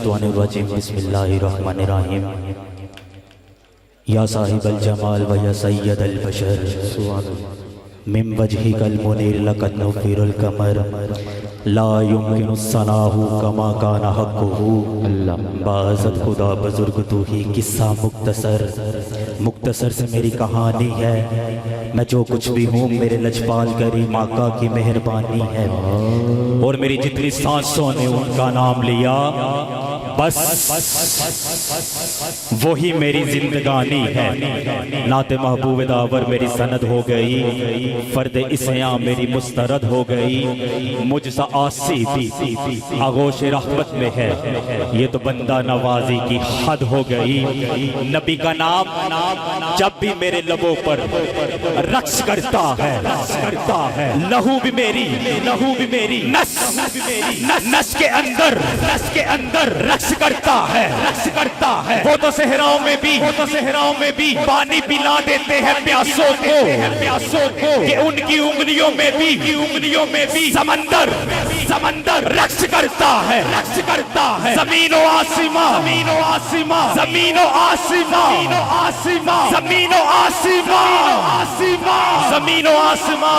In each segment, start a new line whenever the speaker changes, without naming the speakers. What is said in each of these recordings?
الشیطان الرجیم بسم اللہ الرحمن الرحیم یا صاحب الجمال و یا سید البشر من وجهك المنیر لقد نفیر القمر لا يمکن الصناع کما کان حقه بعضت خدا بزرگ تو ہی قصہ مختصر سے میری کہانی ہے میں جو کچھ بھی ہوں میرے لجپال کریم آقا کی مہربانی ہے اور میری جتنی سانسوں نے ان کا نام لیا بس وہی میری زندگانی ہے نعت محبوب داور میری سند ہو گئی فرد اسیاں میری مسترد ہو گئی مجھ سا آسی بھی آغوش رحمت میں ہے یہ تو بندہ نوازی کی حد ہو گئی نبی کا نام جب بھی میرے لبوں پر رقص کرتا ہے لہو بھی میری نس کے اندر رقص کرتا ہے وہ تو صحراؤں میں بھی پانی پلا دیتے ہیں پیاسوں کو کہ ان کی انگلیوں میں بھی سمندر رقص کرتا ہے زمین و آسمان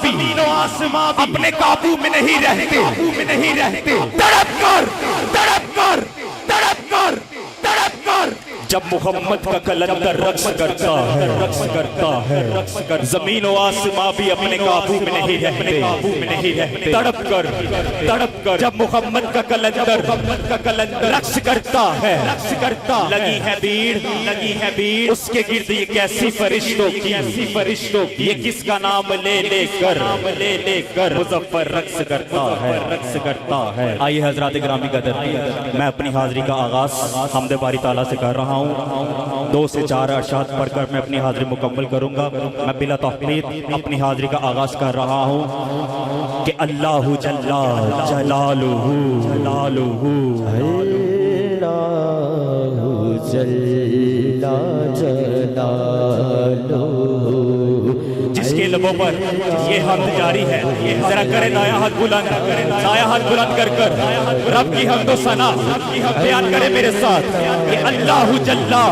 بھی اپنے قابو میں نہیں رہتے تڑپ کر جب محمد کا کلندر رقص کرتا ہے زمین و آسمان بھی اپنے قابو میں نہیں رہتے تڑپ کر جب محمد کا کلندر رقص کرتا ہے لگی ہے بھیڑ اس کے گرد یہ کیسی فرشتوں کی یہ کس کا نام لے کر مظفر رقص کرتا ہے آئیے حضرات گرامی قدر میں اپنی حاضری کا آغاز حمد باری تعالیٰ سے کر رہا ہوں 2 سے 4 ارشاد پڑھ کر میں اپنی حاضری مکمل کروں گا میں بلا تفریط اپنی حاضری کا آغاز کر رہا ہوں کہ اللہ جلالہ جس کے لبوں پر یہ حمد جاری ہے ذرا کرے دایاں ہاتھ بلند کر رب کی حمد و ثنا بیان کرے میرے ساتھ کہ اللہ جلالہ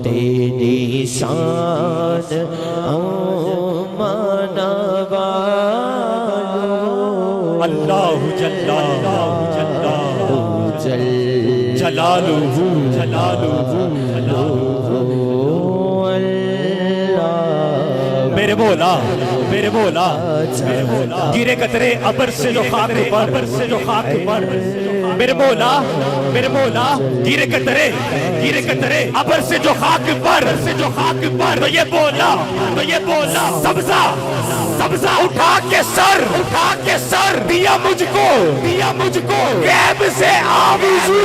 تیری شان
اللہ جلالہ میرے مولا گرے قطرے ابر سے جو خاک پر میرے مولا گرے قطرے ابر سے جو خاک پر تو یہ بولا سبزہ اٹھا کے سر دیا مجھ کو غیب سے آویزو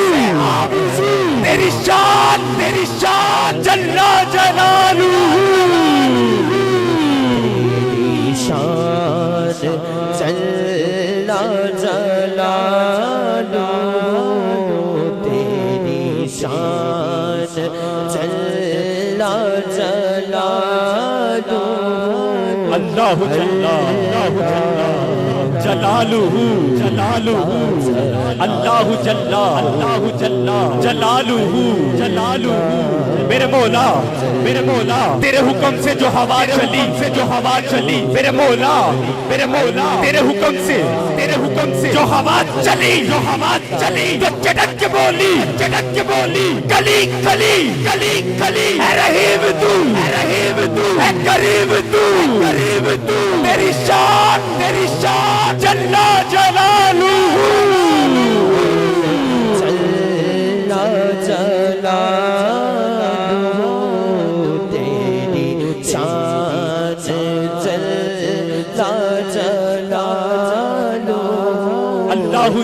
تیری شان جلا جلالہ
تیری شان
اللہ جلالہ میرے مولا تیرے حکم سے جو ہوا چلی میرے مولا تیرے حکم سے جو ہوا چلی تو چٹک کے بولی گلی اے رحیم تو اے کریم تو تیری شان جلا جلالہ